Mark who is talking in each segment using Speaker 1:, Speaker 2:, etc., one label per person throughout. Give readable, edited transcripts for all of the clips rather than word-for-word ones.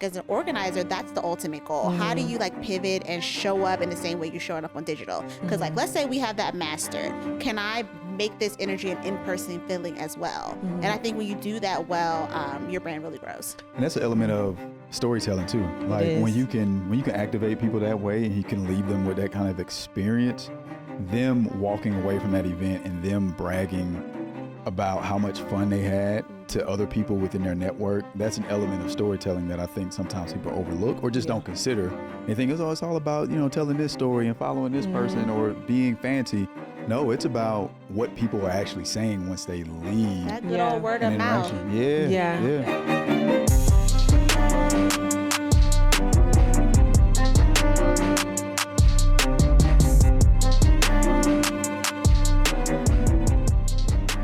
Speaker 1: as an organizer, that's the ultimate goal. How do you like pivot and show up in the same way you're showing up on digital? Because like, let's say we have that mastered. Can I make this energy an in-person feeling as well? And I think when you do that well, your brand really grows.
Speaker 2: And that's an element of storytelling too. Like when you can activate people that way and you can leave them with that kind of experience, them walking away from that event and them bragging about how much fun they had to other people within their network, that's an element of storytelling that I think sometimes people overlook or just don't consider. They think it's all about, telling this story and following this person or being fancy. No, it's about what people are actually saying once they leave.
Speaker 1: That good old word of mouth.
Speaker 2: Yeah.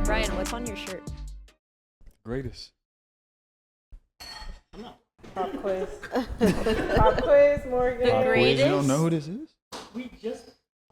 Speaker 3: Ryan, what's on your shirt?
Speaker 2: Greatest.
Speaker 4: Pop quiz. Pop quiz, Morgan.
Speaker 3: The greatest?
Speaker 2: You don't know who this is?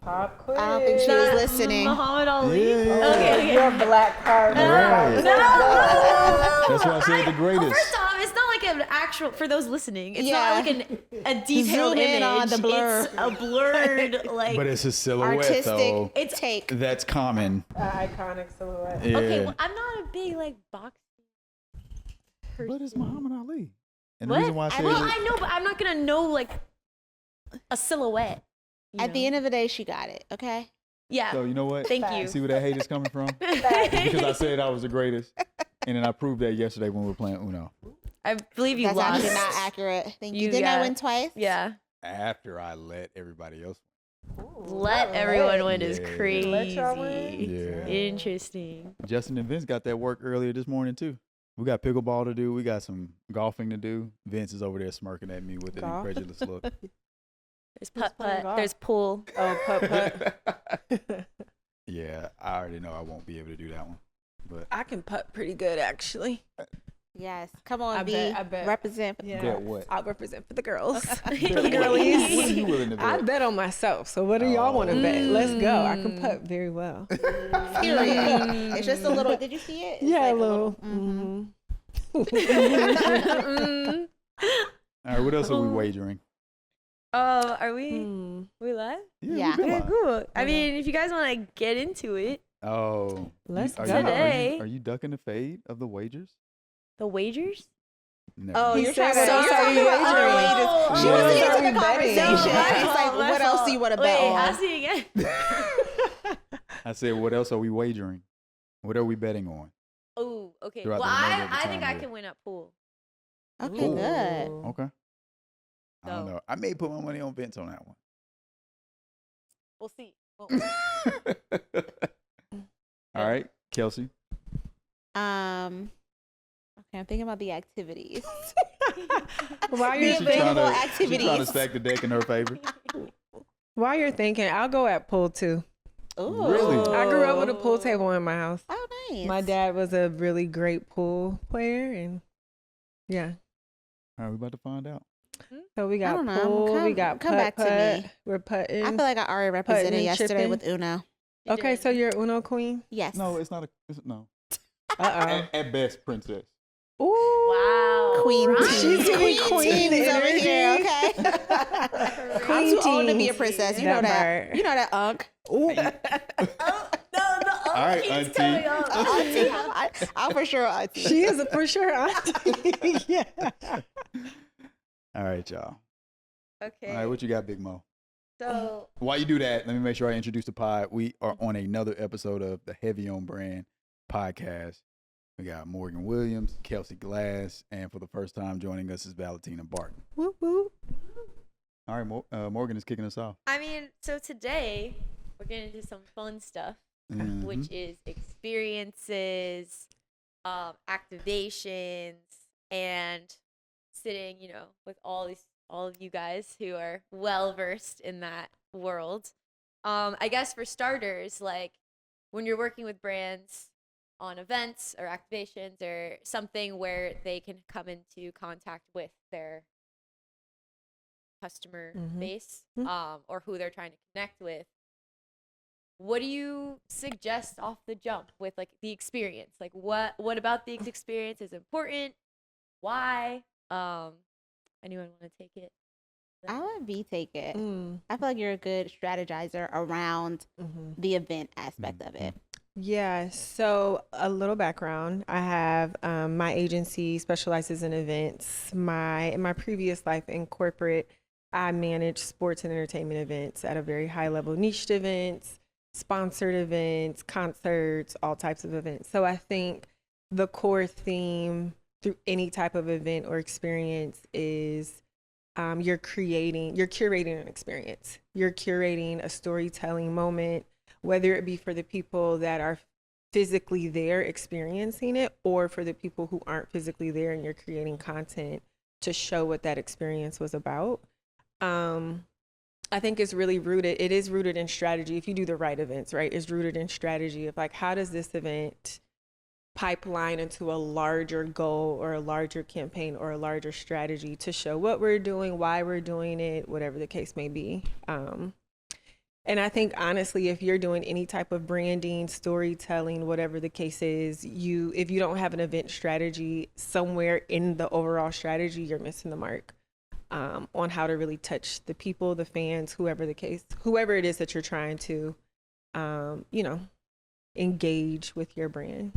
Speaker 4: Pop quiz.
Speaker 1: I don't think she was listening.
Speaker 3: Muhammad Ali.
Speaker 2: Yeah.
Speaker 3: Okay.
Speaker 4: You're a black card.
Speaker 2: Right.
Speaker 3: No.
Speaker 2: That's why I said the greatest.
Speaker 3: First off, it's not like an actual, for those listening, it's
Speaker 1: Yeah.
Speaker 3: not like a detailed
Speaker 1: Zoom
Speaker 3: image.
Speaker 1: in on the blur.
Speaker 3: It's a blurred, like.
Speaker 2: But it's a silhouette,
Speaker 1: Artistic
Speaker 2: though.
Speaker 1: take.
Speaker 2: That's common.
Speaker 4: Iconic silhouette.
Speaker 2: Yeah.
Speaker 3: Okay, well, I'm not a big, like, boxing person.
Speaker 2: But it's Muhammad Ali. And
Speaker 3: What?
Speaker 2: the reason why I say
Speaker 3: Well, I know, but I'm not going to know, like, a silhouette.
Speaker 1: At the end of the day, she got it. Okay.
Speaker 3: Yeah.
Speaker 2: So you know what?
Speaker 3: Thank
Speaker 2: You
Speaker 3: you.
Speaker 2: see where that hate is coming from? It's because I said I was the greatest. And then I proved that yesterday when we were playing Uno.
Speaker 3: I believe you
Speaker 1: That's
Speaker 3: lost.
Speaker 1: actually not accurate. Thank you.
Speaker 3: You
Speaker 1: Didn't I
Speaker 3: got-
Speaker 1: win twice?
Speaker 3: Yeah.
Speaker 2: After I let everybody else
Speaker 3: Let everyone win is
Speaker 2: Yeah.
Speaker 3: crazy.
Speaker 4: Let y'all win?
Speaker 2: Yeah.
Speaker 3: Interesting.
Speaker 2: Justin and Vince got that work earlier this morning too. We got pickleball to do. We got some golfing to do. Vince is over there smirking at me with an
Speaker 4: Golf?
Speaker 2: incredulous look.
Speaker 3: There's putt
Speaker 4: playing
Speaker 3: putt.
Speaker 4: golf?
Speaker 3: There's pool.
Speaker 4: Oh, putt.
Speaker 2: Yeah, I already know I won't be able to do that one. But
Speaker 4: I can putt pretty good, actually.
Speaker 1: Yes. Come on,
Speaker 4: I
Speaker 1: B.
Speaker 4: bet.
Speaker 1: Represent.
Speaker 4: Yeah.
Speaker 2: bet what?
Speaker 4: I'll represent for the girls.
Speaker 2: What are you willing to
Speaker 4: I
Speaker 2: bet?
Speaker 4: bet on myself. So what do y'all want to bet? Let's go. I can putt very well.
Speaker 1: Period. It's just a little. Did you see it? It's
Speaker 4: Yeah,
Speaker 1: like
Speaker 4: a little.
Speaker 1: mhm.
Speaker 2: All right, what else are we wagering?
Speaker 3: Are we
Speaker 4: Hmm.
Speaker 3: we live?
Speaker 1: Yeah.
Speaker 2: we
Speaker 3: Okay,
Speaker 2: live.
Speaker 3: cool. I mean, if you guys want to get into it,
Speaker 2: Oh.
Speaker 4: Let's
Speaker 2: are
Speaker 4: go.
Speaker 3: Today.
Speaker 2: Are you ducking the fade of the wagers?
Speaker 3: the wagers.
Speaker 2: No.
Speaker 1: Oh,
Speaker 4: He
Speaker 1: you're
Speaker 4: said
Speaker 1: trying to.
Speaker 4: so
Speaker 1: You're
Speaker 4: sorry,
Speaker 1: talking about other
Speaker 4: wagering.
Speaker 1: wages. She
Speaker 2: Yeah.
Speaker 1: was
Speaker 2: So
Speaker 1: into the
Speaker 4: betting.
Speaker 1: conversation.
Speaker 4: No,
Speaker 1: It's like, what else do you want to bet
Speaker 3: Wait,
Speaker 1: on?
Speaker 3: ask me again.
Speaker 2: I said, what else are we wagering? What are we betting on?
Speaker 3: Oh, okay.
Speaker 2: Throughout
Speaker 3: Well,
Speaker 2: the remainder of the
Speaker 3: I think
Speaker 2: time
Speaker 3: I
Speaker 2: here.
Speaker 3: can win at pool.
Speaker 1: Okay,
Speaker 2: Cool.
Speaker 1: good.
Speaker 2: Okay. I don't
Speaker 3: So-
Speaker 2: know. I may put my money on Vince on that one.
Speaker 3: We'll see. Well,
Speaker 2: All right, Kelsey.
Speaker 1: Okay, I'm thinking about the activities.
Speaker 4: While
Speaker 1: The
Speaker 4: you're
Speaker 2: She
Speaker 1: available
Speaker 4: thinking,
Speaker 2: She's trying to
Speaker 1: activities.
Speaker 2: stack the deck in her favor.
Speaker 4: while you're thinking, I'll go at pool too.
Speaker 1: Ooh.
Speaker 2: Really?
Speaker 4: I grew up with a pool table in my house.
Speaker 1: Oh, nice.
Speaker 4: My dad was a really great pool player, and yeah.
Speaker 2: All right, we about to find out.
Speaker 4: So we got
Speaker 1: don't know.
Speaker 4: pool, we got
Speaker 1: Come
Speaker 4: putt
Speaker 1: back to
Speaker 4: putt.
Speaker 1: me.
Speaker 4: We're putting.
Speaker 1: I feel like I already represented
Speaker 4: and
Speaker 1: yesterday
Speaker 4: chipping.
Speaker 1: with Uno.
Speaker 3: you
Speaker 4: Okay,
Speaker 3: did.
Speaker 4: so you're Uno queen.
Speaker 1: Yes.
Speaker 2: No, it's not a. No.
Speaker 4: Uh
Speaker 2: At best, princess.
Speaker 4: oh. Ooh.
Speaker 3: Wow.
Speaker 1: Queen
Speaker 3: Right.
Speaker 1: team.
Speaker 4: She's queen
Speaker 1: teams over
Speaker 4: energy.
Speaker 1: here, okay? I'm too old to be a
Speaker 4: teams.
Speaker 1: princess. You
Speaker 4: That
Speaker 1: know that.
Speaker 4: part.
Speaker 1: You know that, Unk.
Speaker 4: Ooh.
Speaker 3: Oh, the
Speaker 2: All right,
Speaker 3: keeps
Speaker 2: auntie.
Speaker 3: coming up.
Speaker 1: Auntie. I'm for sure auntie.
Speaker 4: She is a for sure auntie. Yeah.
Speaker 2: All right, y'all.
Speaker 3: Okay.
Speaker 2: All right, what you got, Big Mo?
Speaker 3: So
Speaker 2: While you do that, let me make sure I introduce the pod. We are on another episode of the Heavy on Brand podcast. We got Morgan Williams, Kelsey Glass, and for the first time joining us is Valentina Barton.
Speaker 4: Whoop, whoop.
Speaker 2: All right, Morgan is kicking us off.
Speaker 3: I mean, so today we're getting into some fun stuff,
Speaker 2: Mhm.
Speaker 3: which is experiences, activations, and sitting, with all of you guys who are well versed in that world. I guess for starters, like when you're working with brands on events or activations or something where they can come into contact with their customer
Speaker 4: Mhm.
Speaker 3: base,
Speaker 4: Mhm.
Speaker 3: or who they're trying to connect with, what do you suggest off the jump with like the experience? Like what about the experience is important? Why? Anyone want to take it?
Speaker 1: I would be take it.
Speaker 4: Mm.
Speaker 1: I feel like you're a good strategizer around
Speaker 4: Mm-hmm.
Speaker 1: the event aspect of it.
Speaker 4: Yeah, so a little background. I have my agency specializes in events. In my previous life in corporate, I managed sports and entertainment events at a very high level, niched events, sponsored events, concerts, all types of events. So I think the core theme through any type of event or experience is you're curating an experience. You're curating a storytelling moment, whether it be for the people that are physically there experiencing it or for the people who aren't physically there, and you're creating content to show what that experience was about. I think it is rooted in strategy. If you do the right events, right, it's rooted in strategy of like, how does this event pipeline into a larger goal or a larger campaign or a larger strategy to show what we're doing, why we're doing it, whatever the case may be. And I think honestly, if you're doing any type of branding, storytelling, whatever the case is, if you don't have an event strategy somewhere in the overall strategy, you're missing the mark on how to really touch the people, the fans, whoever it is that you're trying to, engage with your brand.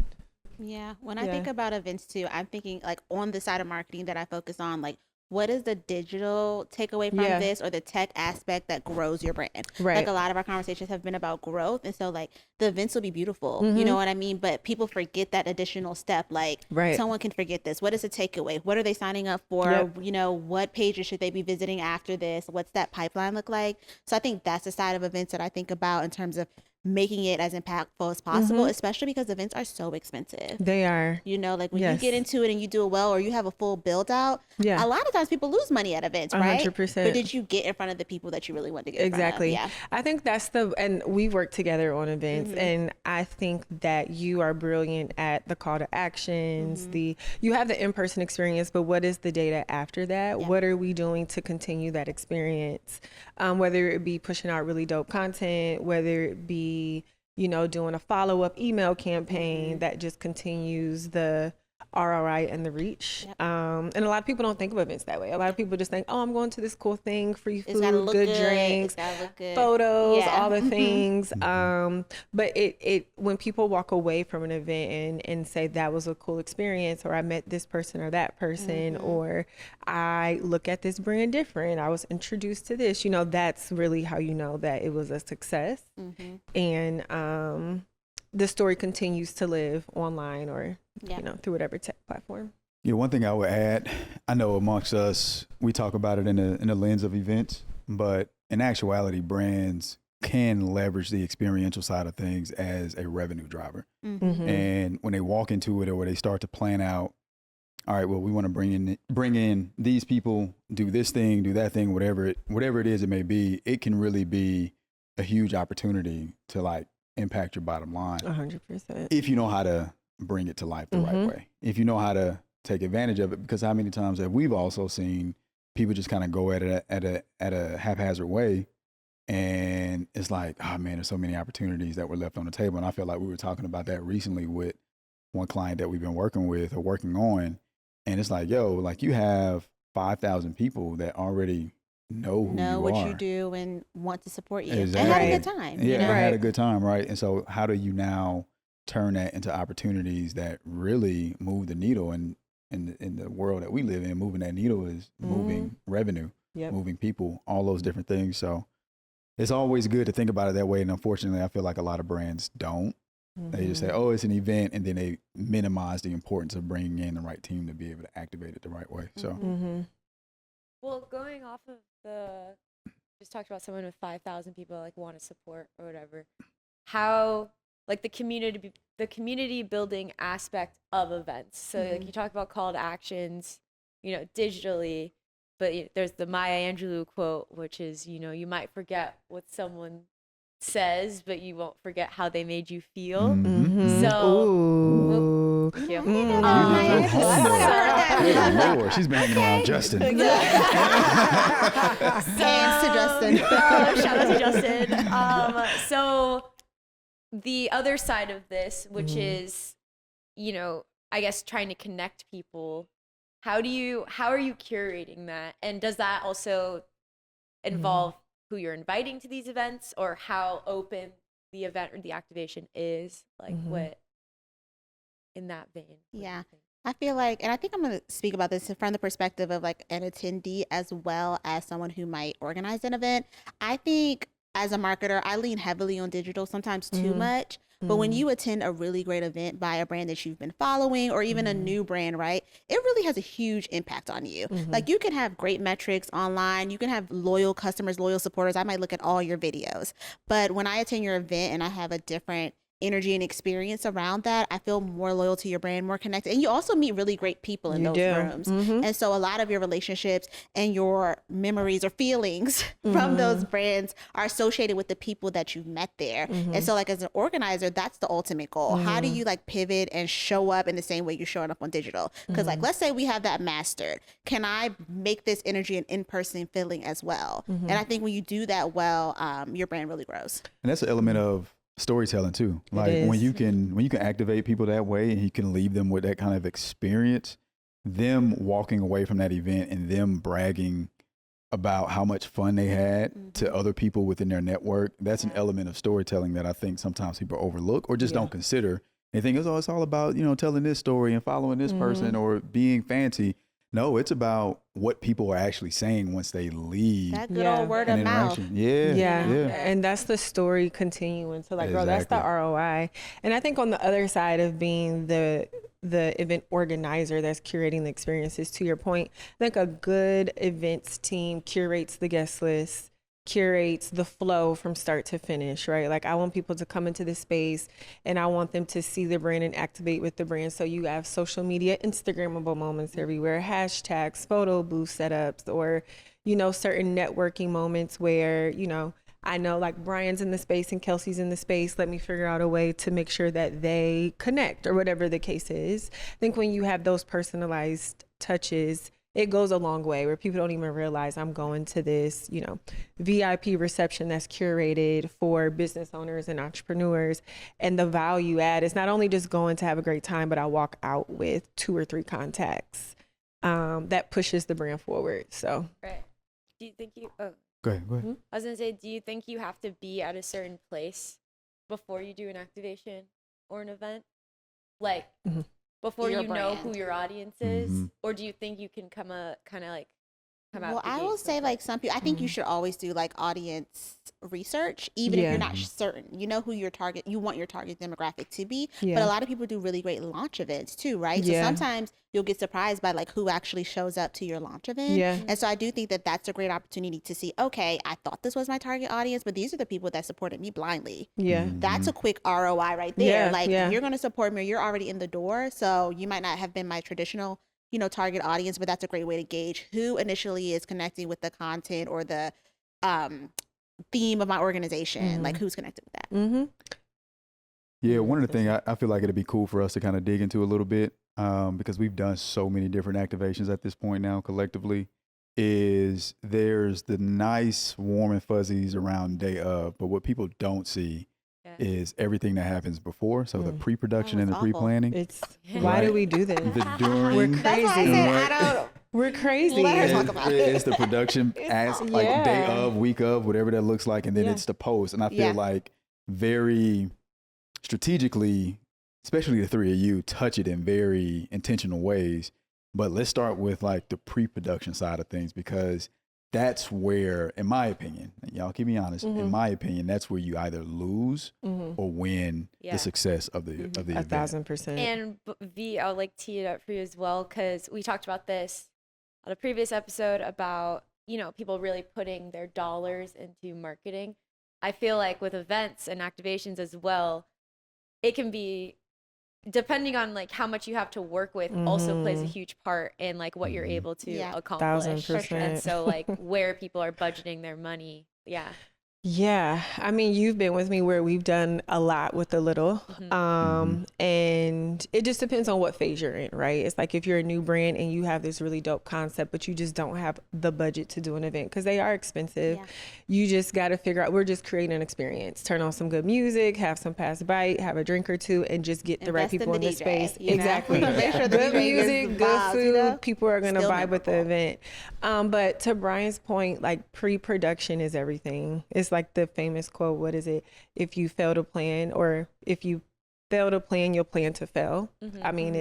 Speaker 1: Yeah. When I think about events too, I'm thinking like on the side of marketing that I focus on, like what is the digital takeaway from this or the tech aspect that grows your brand?
Speaker 4: Right.
Speaker 1: Like a lot of our conversations have been about growth. And so like the events will be beautiful, you know what I mean? But people forget that additional step. Like someone can forget this. What is the takeaway? What are they signing up for?
Speaker 4: Yep.
Speaker 1: You know, what pages should they be visiting after this? What's that pipeline look like? So I think that's the side of events that I think about in terms of making it as impactful as possible, especially because events are so expensive.
Speaker 4: They are.
Speaker 1: You know, like when you get into it and you do it well or you have a full build out, a lot of times people lose money at events, right?
Speaker 4: 100%.
Speaker 1: But did you get in front of the people that you really want to get in front of?
Speaker 4: Exactly.
Speaker 1: Yeah.
Speaker 4: I think and we work together on events, and I think that you are brilliant at the call to actions, you have the in-person experience, but what is the data after that?
Speaker 1: Yeah.
Speaker 4: What are we doing to continue that experience? Whether it be pushing out really dope content, whether it be, doing a follow-up email campaign that just continues the ROI and the reach.
Speaker 1: Yep.
Speaker 4: And a lot of people don't think of events that way. A lot of people just think, oh, I'm going to this cool thing, free
Speaker 1: It's gotta
Speaker 4: food,
Speaker 1: look
Speaker 4: good
Speaker 1: good.
Speaker 4: drinks,
Speaker 1: It's gotta look good.
Speaker 4: photos,
Speaker 1: Yeah.
Speaker 4: all the things. But it when people walk away from an event and say that was a cool experience, or I met this person or that person, or I look at this brand different, I was introduced to this, that's really how you know that it was a success. And the story continues to live online or through whatever tech platform.
Speaker 2: Yeah, one thing I would add, I know amongst us, we talk about it in the lens of events, but in actuality, brands can leverage the experiential side of things as a revenue driver. And when they walk into it or where they start to plan out, all right, well, we want to bring in these people, do this thing, do that thing, whatever it is it may be, it can really be a huge opportunity to like impact your bottom line.
Speaker 4: 100%.
Speaker 2: If you know how to bring it to life the right way. If you know how to take advantage of it, because how many times have we've also seen people just kind of go at it at a haphazard way, and it's like, oh man, there's so many opportunities that were left on the table. And I feel like we were talking about that recently with one client that we've been working with or working on, and it's like, yo, like you have 5,000 people that already know who you
Speaker 1: what
Speaker 2: are.
Speaker 1: you do and want to support you
Speaker 2: Exactly.
Speaker 1: and had a good time.
Speaker 2: Yeah,
Speaker 1: you know?
Speaker 2: and had a good time, right? And so how do you now turn that into opportunities that really move the needle? And in the world that we live in, moving that needle is moving revenue, moving people, all those different things. So it's always good to think about it that way. And unfortunately, I feel like a lot of brands don't. They just say, oh, it's an event, and then they minimize the importance of bringing in the right team to be able to activate it the right way. So,
Speaker 3: well, going off of just talked about someone with 5,000 people like want to support or whatever. How like the community building aspect of events. So like you talk about call to actions, digitally, but there's the Maya Angelou quote, which is, you might forget what someone says, but you won't forget how they made you feel. So, thank you.
Speaker 2: Good Lord, she's been hanging around Justin.
Speaker 1: Hands to Justin.
Speaker 3: Shout out to Justin. So the other side of this, which is, I guess trying to connect people. how are you curating that? And does that also involve who you're inviting to these events, or how open the event or the activation is? Like what in that vein? What do you
Speaker 1: Yeah.
Speaker 3: think?
Speaker 1: I feel like, and I think I'm going to speak about this from the perspective of like an attendee as well as someone who might organize an event. I think as a marketer, I lean heavily on digital, sometimes too much. But when you attend a really great event by a brand that you've been following, or even a new brand, right, it really has a huge impact on you. Like you can have great metrics online, you can have loyal customers, loyal supporters. I might look at all your videos. But when I attend your event and I have a different energy and experience around that, I feel more loyal to your brand, more connected. And you also meet really great people in those rooms. And so a lot of your relationships and your memories or feelings from those brands are associated with the people that you've met there. And so like as an organizer, that's the ultimate goal. How do you like pivot and show up in the same way you're showing up on digital? Because like, let's say we have that mastered. Can I make this energy an in-person feeling as well? And I think when you do that well, your brand really grows.
Speaker 2: And that's an element of storytelling too. Like when you can activate people that way and you can leave them with that kind of experience, them walking away from that event and them bragging about how much fun they had to other people within their network, that's an element of storytelling that I think sometimes people overlook or just don't consider. They think it's all about, telling this story and following this person or being fancy. No, it's about what people are actually saying once they leave.
Speaker 1: That good old word of mouth.
Speaker 2: Yeah.
Speaker 4: And that's the story continuing to like, bro, that's the ROI. And I think on the other side of being the event organizer that's curating the experiences, to your point, I think a good events team curates the guest list, curates the flow from start to finish, right? Like I want people to come into this space and I want them to see the brand and activate with the brand. So you have social media, Instagrammable moments everywhere, hashtags, photo booth setups, or, certain networking moments where, I know like Brian's in the space and Kelsey's in the space. Let me figure out a way to make sure that they connect or whatever the case is. I think when you have those personalized touches, it goes a long way where people don't even realize I'm going to this, VIP reception that's curated for business owners and entrepreneurs. And the value add is not only just going to have a great time, but I walk out with 2 or 3 contacts that pushes the brand forward. So,
Speaker 3: Right. Do you think you,
Speaker 2: Go ahead.
Speaker 3: I was going to say, do you think you have to be at a certain place before you do an activation or an event? Like, before
Speaker 1: Your
Speaker 3: you know
Speaker 1: brand.
Speaker 3: who your audience is? Or do you think you can come out
Speaker 1: Well,
Speaker 3: the
Speaker 1: I
Speaker 3: gate
Speaker 1: will say
Speaker 3: with
Speaker 1: like some people, I think you should always do like audience research, even if you're not certain, you know who your target, you want your target demographic to be. But a lot of people do really great launch events too, right? So sometimes you'll get surprised by like who actually shows up to your launch event. And so I do think that that's a great opportunity to see, okay, I thought this was my target audience, but these are the people that supported me blindly. That's a quick ROI right there. You're going to support me or you're already in the door. So you might not have been my traditional target audience, but that's a great way to gauge who initially is connecting with the content or the theme of my organization, like who's connected with that.
Speaker 2: Yeah, one of the things I feel like it'd be cool for us to kind of dig into a little bit, because we've done so many different activations at this point now collectively, is there's the nice warm and fuzzies around day of, but what people don't see is everything that happens before. So the pre-production and the
Speaker 1: awful.
Speaker 2: pre-planning.
Speaker 4: It's why do we do this?
Speaker 2: The during.
Speaker 4: We're crazy.
Speaker 1: That's why I said I don't.
Speaker 4: We're crazy.
Speaker 1: Let her talk about it.
Speaker 2: It's the production as like day of, week of, whatever that looks like, and then it's the post. And I feel like very strategically, especially the 3 of you, touch it in very intentional ways. But let's start with like the pre-production side of things, because that's where, in my opinion, y'all keep me honest, in my opinion, that's where you either lose or win the success of the event.
Speaker 4: 1,000%.
Speaker 3: And V, I'll like tee it up for you as well, because we talked about this on a previous episode about, people really putting their dollars into marketing. I feel like with events and activations as well, it can be, depending on like how much you have to work with, also plays a huge part in like what you're able to accomplish.
Speaker 4: 1,000%.
Speaker 3: And so like where people are budgeting their money.
Speaker 4: Yeah, I mean, you've been with me where we've done a lot with a little, and it just depends on what phase you're in, right? It's like if you're a new brand and you have this really dope concept, but you just don't have the budget to do an event because they are expensive.
Speaker 1: Yeah.
Speaker 4: You just got to figure out, we're just creating an experience. Turn on some good music, have some pass bite, have a drink or two, and just get the right
Speaker 1: Invest in
Speaker 4: people
Speaker 1: the
Speaker 4: in the
Speaker 1: DJ,
Speaker 4: space.
Speaker 1: you know?
Speaker 4: Exactly.
Speaker 1: Make sure the
Speaker 4: Good
Speaker 1: DJ
Speaker 4: music,
Speaker 1: gets
Speaker 4: good
Speaker 1: vibes,
Speaker 4: food.
Speaker 1: you know?
Speaker 4: People are going to
Speaker 1: Still
Speaker 4: vibe with the
Speaker 1: memorable.
Speaker 4: event. But to Brian's point, like pre-production is everything. It's like the famous quote, what is it? If you fail to plan, or if you fail to plan, you'll plan to fail. I mean,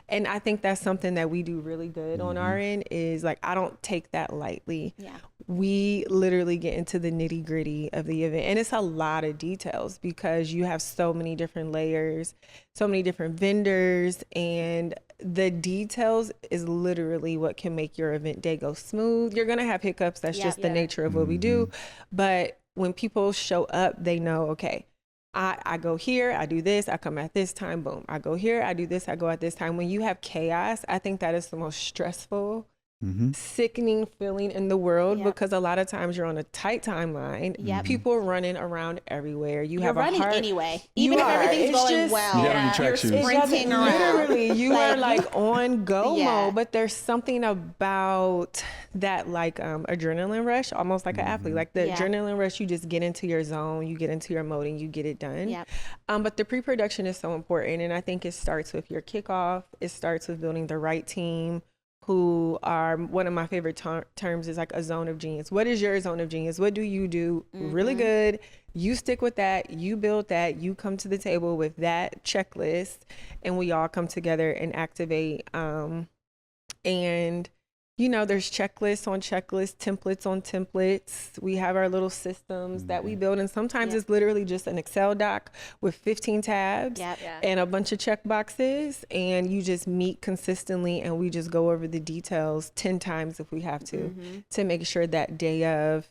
Speaker 4: and I think that's something that we do really good on our end is like, I don't take that lightly.
Speaker 1: Yeah.
Speaker 4: We literally get into the nitty gritty of the event, and it's a lot of details because you have so many different layers, so many different vendors, and the details is literally what can make your event day go smooth. You're going to have hiccups. That's just the nature of what we do. But when people show up, they know, okay, I go here, I do this, I come at this time, boom. I go here, I do this, I go at this time. When you have chaos, I think that is the most stressful, sickening feeling in the world because a lot of times you're on a tight timeline. People running around everywhere.
Speaker 1: You're
Speaker 4: have
Speaker 1: running
Speaker 4: a hard,
Speaker 1: even if everything's
Speaker 4: It's
Speaker 1: going
Speaker 4: just,
Speaker 1: well.
Speaker 2: You got on your track
Speaker 1: You're
Speaker 2: shoes.
Speaker 1: sprinting around.
Speaker 4: Literally, you are like on go
Speaker 1: Yeah.
Speaker 4: mode, but there's something about that like adrenaline rush, almost like an athlete. Like the adrenaline rush, you just get into your zone, you get into your mode, and you get it done.
Speaker 1: Yep.
Speaker 4: But the pre-production is so important, and I think it starts with your kickoff. It starts with building the right team, who are, one of my favorite terms is like a zone of genius. What is your zone of genius? What do you do really good? You stick with that, you build that, you come to the table with that checklist, and we all come together and activate. And you know, there's checklists on checklists, templates on templates. We have our little systems that we build, and sometimes it's literally just an Excel doc with 15 tabs and a bunch of check boxes, and you just meet consistently, and we just go over the details 10 times if we have to make sure that day of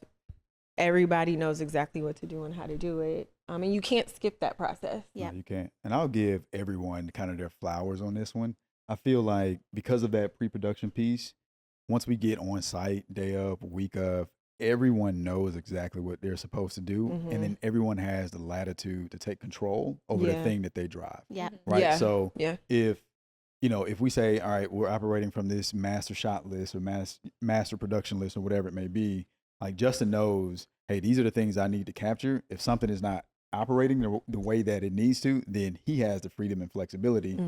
Speaker 4: everybody knows exactly what to do and how to do it. And you can't skip that process.
Speaker 2: No, you can't. And I'll give everyone kind of their flowers on this one. I feel like because of that pre-production piece, once we get on site, day of, week of, everyone knows exactly what they're supposed to do. And then everyone has the latitude to take control over the thing that they drive.
Speaker 1: Yeah.
Speaker 2: Right.
Speaker 4: Yeah.
Speaker 2: So
Speaker 4: Yeah.
Speaker 2: if, you know, if we say, all right, we're operating from this master shot list or master production list or whatever it may be, like Justin knows, hey, these are the things I need to capture. If something is not operating the way that it needs to, then he has the freedom and flexibility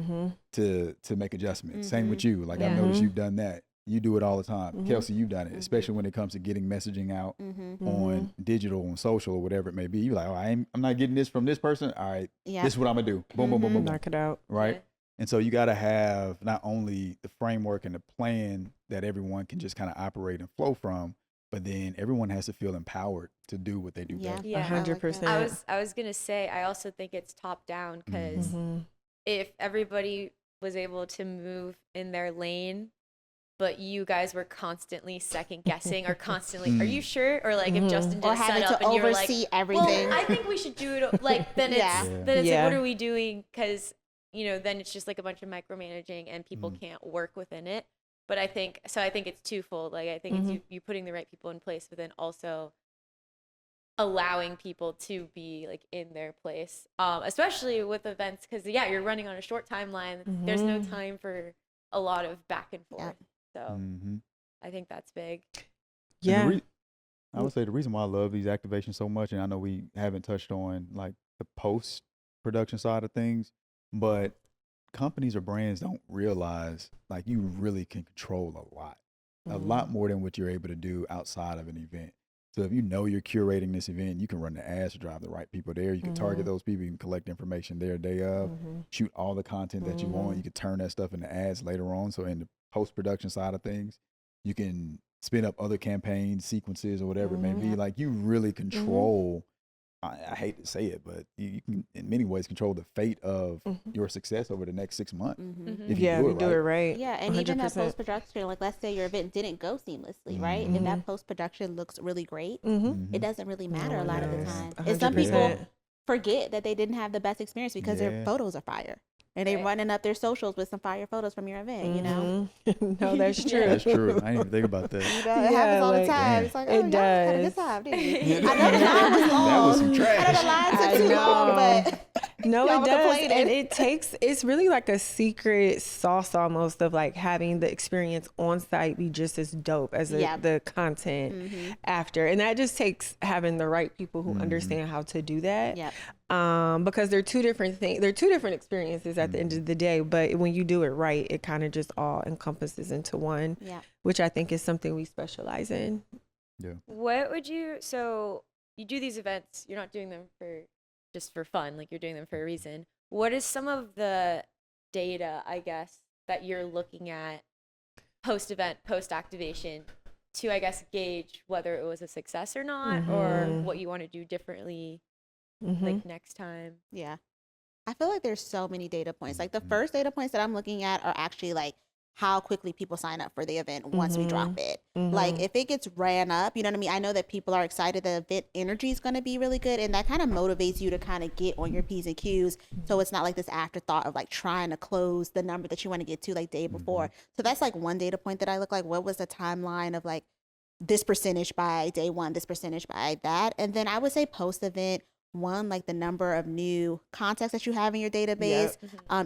Speaker 2: to make adjustments. Same with you. Like I've noticed you've done that. You do it all the time. Kelsey, you've done it, especially when it comes to getting messaging out on digital, on social, or whatever it may be. You're like, oh, I'm not getting this from this person. All right, this is what I'm going to do. Boom, boom, boom, boom, boom.
Speaker 4: Knock it out.
Speaker 2: Right?
Speaker 3: Yeah.
Speaker 2: And so you got to have not only the framework and the plan that everyone can just kind of operate and flow from, but then everyone has to feel empowered to do what they do best.
Speaker 3: Yeah.
Speaker 4: 100%.
Speaker 3: I was gonna say, I also think it's top down because if everybody was able to move in their lane, but you guys were constantly second guessing or constantly, are you sure? Or like if Justin did
Speaker 1: Or
Speaker 3: a
Speaker 1: having
Speaker 3: setup
Speaker 1: to
Speaker 3: and you were like,
Speaker 1: oversee everything.
Speaker 3: well, I think we should do it. Like then it's then it's like, what are we doing? Because you know, then it's just like a bunch of micromanaging and people can't work within it. But I think it's twofold. Like I think it's you putting the right people in place, but then also allowing people to be like in their place, especially with events, because you're running on a short timeline. There's no time for a lot of back and forth. So I think that's big.
Speaker 4: Yeah.
Speaker 2: I would say the reason why I love these activations so much, and I know we haven't touched on like the post production side of things, but companies or brands don't realize like you really can control a lot more than what you're able to do outside of an event. So if you know you're curating this event, you can run the ads to drive the right people there. You can target those people. You can collect information their day of, shoot all the content that you want. You can turn that stuff into ads later on. So in the post-production side of things, you can spin up other campaigns, sequences, or whatever it may be. Like you really control, I hate to say it, but you can in many ways control the fate of your success over the next 6 months. If you do it right.
Speaker 1: Yeah, and even that
Speaker 4: 100%.
Speaker 1: post-production, like let's say your event didn't go seamlessly, right? If that post-production looks really great, it doesn't really matter a lot of the time. And some people forget that they didn't have the best experience because their photos are fire and they running up their socials with some fire photos from your event, you know?
Speaker 4: No, that's true.
Speaker 2: That's true. I didn't even think about that.
Speaker 1: You know, it happens all the time.
Speaker 2: damn.
Speaker 1: It's like,
Speaker 4: It
Speaker 1: oh, y'all had a good
Speaker 4: does.
Speaker 1: time, didn't you? I know the line was long.
Speaker 2: That was some
Speaker 1: I know
Speaker 2: trash.
Speaker 1: the line
Speaker 4: I
Speaker 1: took too long,
Speaker 4: know.
Speaker 1: but
Speaker 4: No,
Speaker 1: y'all
Speaker 4: it
Speaker 1: were
Speaker 4: does.
Speaker 1: complaining.
Speaker 4: And it's really like a secret sauce almost of like having the experience on site be just as dope as the content after. And that just takes having the right people who understand how to do that.
Speaker 1: Yep.
Speaker 4: Because they're two different things. They're two different experiences at the end of the day. But when you do it right, it kind of just all encompasses into one, which I think is something we specialize in.
Speaker 2: Yeah.
Speaker 3: What would so you do these events, you're not doing them just for fun, like you're doing them for a reason. What is some of the data, I guess, that you're looking at post-event, post-activation to, I guess, gauge whether it was a success or not, or what you want to do differently like next time?
Speaker 1: Yeah. I feel like there's so many data points. Like the first data points that I'm looking at are actually like how quickly people sign up for the event once we drop it. Like if it gets ran up, you know what I mean? I know that people are excited. The event energy is going to be really good. And that kind of motivates you to kind of get on your P's and Q's. So it's not like this afterthought of like trying to close the number that you want to get to like day before. So that's like one data point that I look like, what was the timeline of like this percentage by day one, this percentage by that. And then I would say post event, one, like the number of new contacts that you have in your database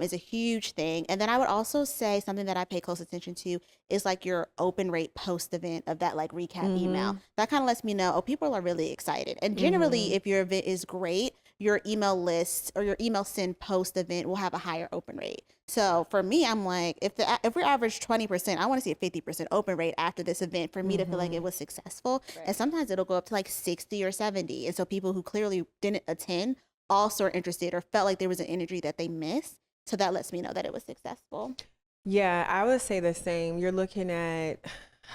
Speaker 1: is a huge thing. And then I would also say something that I pay close attention to is like your open rate post event of that like recap email. That kind of lets me know, oh, people are really excited. And generally, if your event is great, your email list or your email send post event will have a higher open rate. So for me, I'm like, if we average 20%, I want to see a 50% open rate after this event for me to feel like it was successful. Right. And sometimes it'll go up to like 60 or 70. And so people who clearly didn't attend also are interested or felt like there was an energy that they missed. So that lets me know that it was successful.
Speaker 4: Yeah, I would say the same.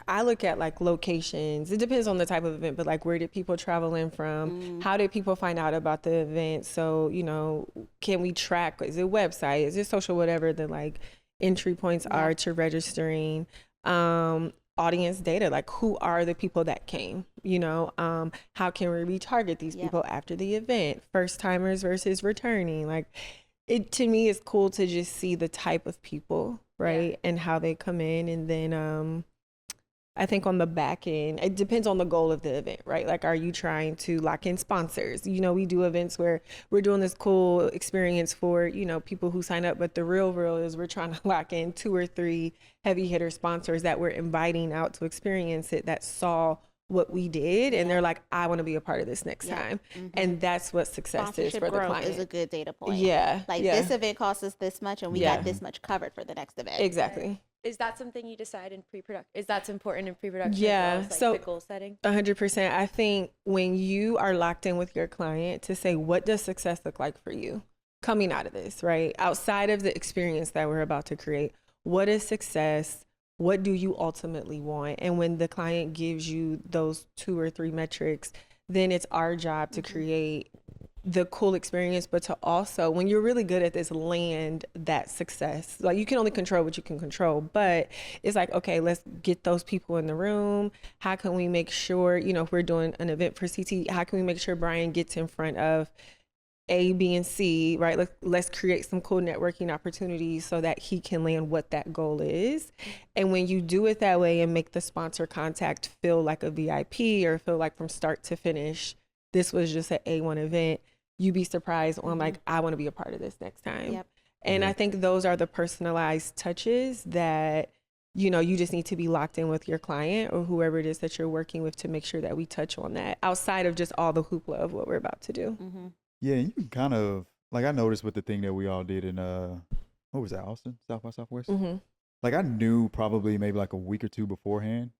Speaker 4: I look at like locations. It depends on the type of event, but like where did people travel in from? How did people find out about the event? So, you know, can we track, is it website, is it social, whatever the like entry points are to registering? Audience data, like who are the people that came, you know? How can we retarget these people after the event? First timers versus returning. Like it, to me, is cool to just see the type of people, right? And how they come in. And then, I think on the back end, it depends on the goal of the event, right? Like, are you trying to lock in sponsors? You know, we do events where we're doing this cool experience for, you know, people who sign up, but the real is we're trying to lock in 2 or 3 heavy hitter sponsors that we're inviting out to experience it, that saw what we did and they're like, I want to be a part of this next time. And that's what success is for the client.
Speaker 1: Is a good data point. This event costs us this much and we got this much covered for the next event.
Speaker 4: Exactly.
Speaker 3: Is that something you decide in pre-production? Is that important in pre-production?
Speaker 4: Yeah.
Speaker 3: As well as, like, the goal setting?
Speaker 4: 100%. I think when you are locked in with your client to say, what does success look like for you coming out of this, right? Outside of the experience that we're about to create, what is success? What do you ultimately want? And when the client gives you those 2 or 3 metrics, then it's our job to create the cool experience, but to also, when you're really good at this, land that success. Like, you can only control what you can control, but it's like, okay, let's get those people in the room. How can we make sure, you know, if we're doing an event for CT, how can we make sure Brian gets in front of A, B, and C, right? Let's create some cool networking opportunities so that he can land what that goal is. And when you do it that way and make the sponsor contact feel like a VIP or feel like from start to finish, this was just an A1 event, you'd be surprised on like, I want to be a part of this next time. And I think those are the personalized touches that, you know, you just need to be locked in with your client or whoever it is that you're working with to make sure that we touch on that outside of just all the hoopla of what we're about to do.
Speaker 2: Yeah, you can kind of, like, I noticed with the thing that we all did in, what was that, Austin? South by Southwest? Like, I knew probably maybe like a week or 2 beforehand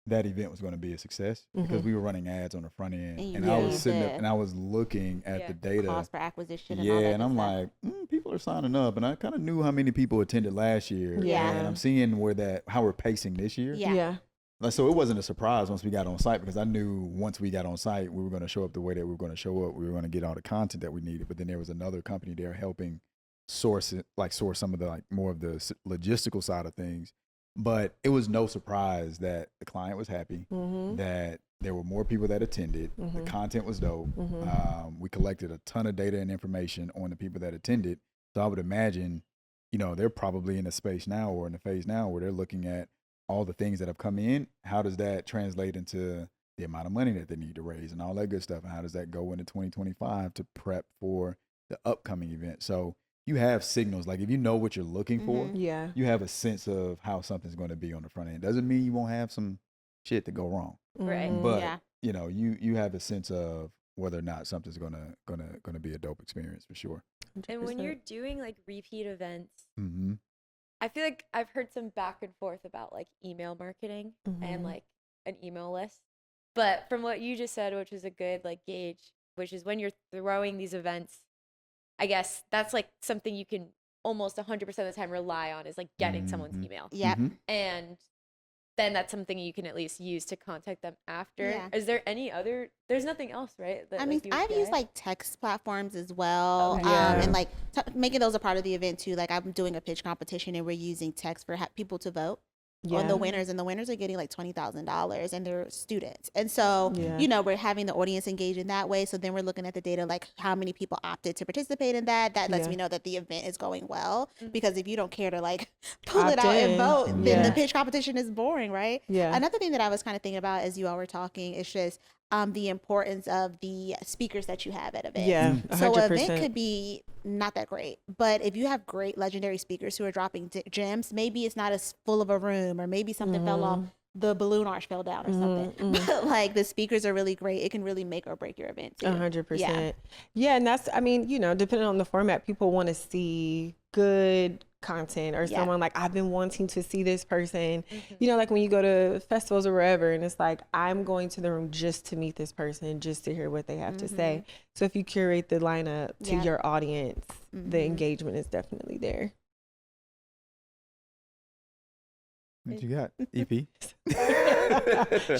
Speaker 2: that event was going to be a success because we were running ads on the front end. And I was sitting up and I was looking at the data.
Speaker 1: Cost per acquisition and all that
Speaker 2: and I'm like, people are signing up. And I kind of knew how many people attended last year. And I'm seeing how we're pacing this year. So it wasn't a surprise once we got on site because I knew once we got on site, we were going to show up the way that we were going to show up. We were going to get all the content that we needed. But then there was another company there helping source some of the like more of the logistical side of things. But it was no surprise that the client was happy, that there were more people that attended. The content was dope. We collected a ton of data and information on the people that attended. So I would imagine you know, they're probably in a space now or in a phase now where they're looking at all the things that have come in. How does that translate into the amount of money that they need to raise and all that good stuff? And how does that go into 2025 to prep for the upcoming event? So you have signals. Like if you know what you're looking for,
Speaker 4: Yeah.
Speaker 2: you have a sense of how something's going to be on the front end. Doesn't mean you won't have some shit to go wrong,
Speaker 3: Right.
Speaker 2: but
Speaker 1: Yeah.
Speaker 2: you know, you have a sense of whether or not something's gonna be a dope experience for sure.
Speaker 3: And when
Speaker 4: 100%.
Speaker 3: you're doing like repeat events,
Speaker 2: Mm-hmm.
Speaker 3: I feel like I've heard some back and forth about like email marketing and like an email list. But from what you just said, which is a good like gauge, which is when you're throwing these events, I guess that's like something you can almost 100% of the time rely on is like getting someone's email.
Speaker 1: Yep.
Speaker 3: And then that's something you can at least use to contact them after.
Speaker 1: Yeah.
Speaker 3: Is there any other, there's nothing else, right? That,
Speaker 1: I mean,
Speaker 3: like, you would
Speaker 1: I've used
Speaker 3: get?
Speaker 1: like text platforms as well,
Speaker 3: Okay.
Speaker 4: Yeah.
Speaker 1: and like making those a part of the event too. Like I'm doing a pitch competition, and we're using text for people to vote on the winners, and the winners are getting like $20,000, and they're students. And so,
Speaker 4: Yeah.
Speaker 1: you know, we're having the audience engage in that way. So then we're looking at the data, like how many people opted to participate in that. That lets
Speaker 4: Yeah.
Speaker 1: me know that the event is going well.
Speaker 3: Mhm.
Speaker 1: Because if you don't care to like pull it
Speaker 4: Opt
Speaker 1: out and
Speaker 4: in.
Speaker 1: vote, then the
Speaker 4: Yeah.
Speaker 1: pitch competition is boring, right?
Speaker 4: Yeah.
Speaker 1: Another thing that I was kind of thinking about as you all were talking is just the importance of the speakers that you have at events.
Speaker 4: Yeah.
Speaker 1: So an
Speaker 4: 100%.
Speaker 1: event could be not that great, but if you have great legendary speakers who are dropping gems, maybe it's not as full of a room, or maybe something fell off, the balloon arch fell down or something. But like the speakers are really great. It can really make or break your event too.
Speaker 4: 100%. Yeah, and that's, I mean, you know, depending on the format, people want to see good content or
Speaker 1: Yeah.
Speaker 4: someone like, I've been wanting to see this person. You know, like when you go to festivals or wherever, and it's like, I'm going to the room just to meet this person, just to hear what they have to say. So if you curate the lineup to
Speaker 1: Yep.
Speaker 4: your audience, the engagement is definitely there.
Speaker 2: What you got, EP?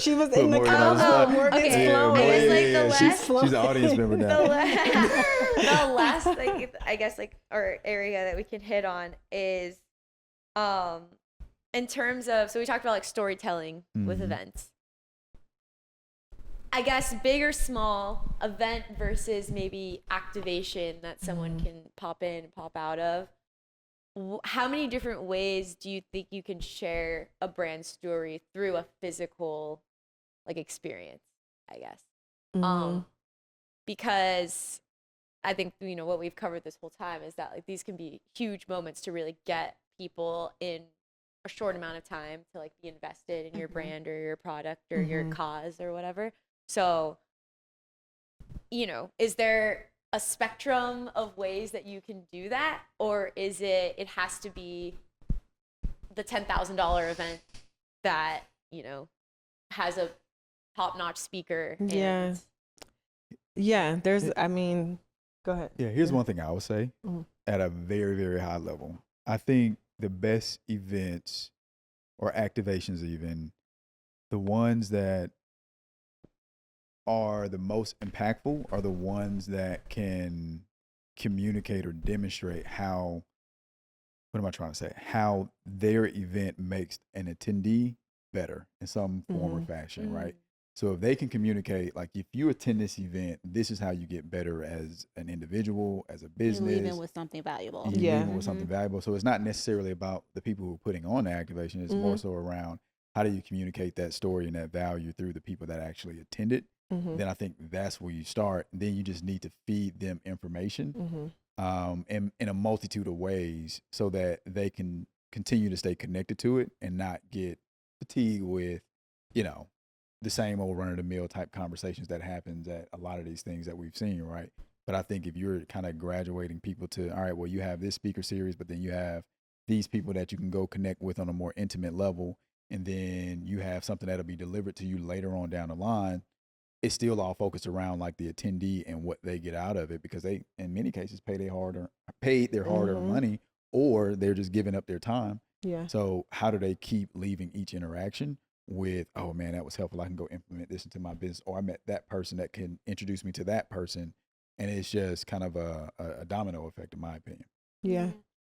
Speaker 4: She was
Speaker 2: Put
Speaker 4: in the
Speaker 2: Morgan on the spot.
Speaker 4: combo. Morgan's
Speaker 3: Okay.
Speaker 4: flowing.
Speaker 3: I guess, like, the
Speaker 2: she's
Speaker 3: last-
Speaker 2: an audience member
Speaker 3: the,
Speaker 2: now.
Speaker 3: the last thing I guess like or area that we can hit on is in terms of, so we talked about like storytelling with events. I guess big or small event versus maybe activation that someone can pop in and pop out of. How many different ways do you think you can share a brand story through a physical like experience, I guess? Because I think, you know, what we've covered this whole time is that like these can be huge moments to really get people in a short amount of time to like be invested in your brand or your product or your cause or whatever. So, you know, is there a spectrum of ways that you can do that, or is it has to be the $10,000 event that, you know, has a top-notch speaker? And
Speaker 4: Yeah, there's, I mean, go ahead.
Speaker 2: Yeah, here's one thing I would say at a very, very high level. I think the best events or activations, even the ones that are the most impactful, are the ones that can communicate or demonstrate how, what am I trying to say? How their event makes an attendee better in some form or fashion, right? So if they can communicate, like if you attend this event, this is how you get better as an individual, as a business.
Speaker 1: You're leaving with something valuable.
Speaker 2: And you're leaving with something valuable. So it's not necessarily about the people who are putting on the activation. It's more so around how do you communicate that story and that value through the people that actually attend it. Then I think that's where you start. Then you just need to feed them information in a multitude of ways so that they can continue to stay connected to it and not get fatigued with, you know, the same old run-of-the-mill type conversations that happens at a lot of these things that we've seen, right? But I think if you're kind of graduating people to, all right, well, you have this speaker series, but then you have these people that you can go connect with on a more intimate level, and then you have something that'll be delivered to you later on down the line, it's still all focused around like the attendee and what they get out of it, because they, in many cases, paid their hard-earned money, or they're just giving up their time.
Speaker 4: Yeah.
Speaker 2: So how do they keep leaving each interaction with, oh man, that was helpful, I can go implement this into my business, or I met that person that can introduce me to that person. And it's just kind of a domino effect, in my opinion.
Speaker 4: Yeah.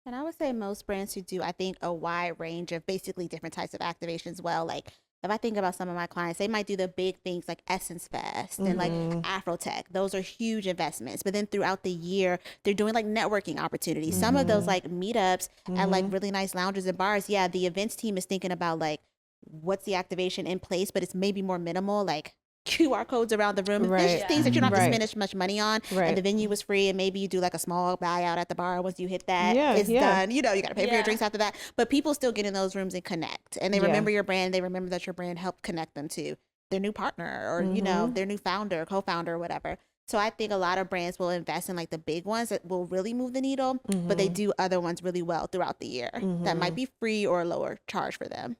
Speaker 1: And I would say most brands who do, I think, a wide range of basically different types of activations, well, like if I think about some of my clients, they might do the big things like Essence Fest and like Afrotech. Those are huge investments. But then throughout the year, they're doing like networking opportunities. Some of those like meetups at like really nice lounges and bars. Yeah, the events team is thinking about like what's the activation in place, but it's maybe more minimal, like QR codes around the room. There's just things that you don't have to spend as much money on. And the venue was free, and maybe you do like a small buyout at the bar. Once you hit that, it's done. You know, you got to pay for your drinks after that. But people still get in those rooms and connect. And they remember your brand. They remember that your brand helped connect them to their new partner or, you know, their new founder, co-founder, or whatever. So I think a lot of brands will invest in like the big ones that will really move the needle, but they do other ones really well throughout the year that might be free or lower charge for them,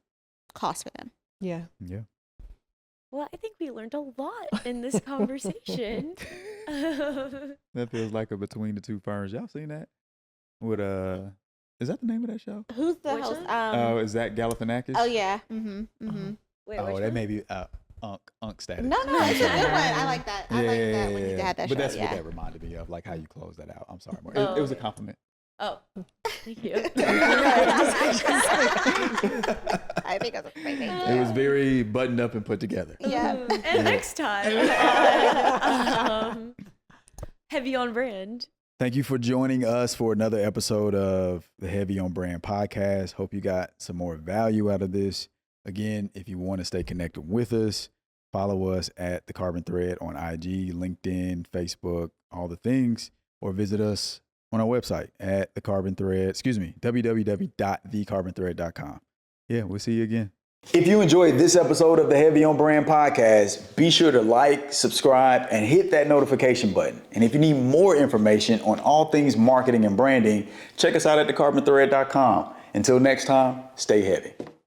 Speaker 1: cost for them.
Speaker 4: Yeah.
Speaker 3: Well, I think we learned a lot in this conversation.
Speaker 2: That feels like a Between the Two Ferns. Y'all seen that? With is that the name of that show?
Speaker 1: Who's the
Speaker 3: Which
Speaker 1: host?
Speaker 3: one?
Speaker 2: Is that Galifianakis?
Speaker 1: Oh yeah.
Speaker 3: Wait,
Speaker 2: Oh,
Speaker 3: which
Speaker 2: that
Speaker 3: one?
Speaker 2: may be Unk status.
Speaker 1: No, it's a good one. I like that. I like that when you had that
Speaker 2: But
Speaker 1: show.
Speaker 2: that's
Speaker 1: Yeah.
Speaker 2: what that reminded me of, like how you close that out. I'm sorry, Mark.
Speaker 3: Oh,
Speaker 2: It was a
Speaker 3: okay.
Speaker 2: compliment.
Speaker 3: Oh, thank you.
Speaker 1: I think it was a great name.
Speaker 2: It was very buttoned up and put together.
Speaker 1: Yeah.
Speaker 3: And next time, heavy on brand.
Speaker 2: Thank you for joining us for another episode of the Heavy on Brand podcast. Hope you got some more value out of this. Again, if you want to stay connected with us, follow us at The Carbon Thread on IG, LinkedIn, Facebook, all the things, or visit us on our website at www.thecarbonthread.com. Yeah, we'll see you again. If you enjoyed this episode of the Heavy on Brand podcast, be sure to like, subscribe, and hit that notification button. And if you need more information on all things marketing and branding, check us out at thecarbonthread.com. Until next time, stay heavy.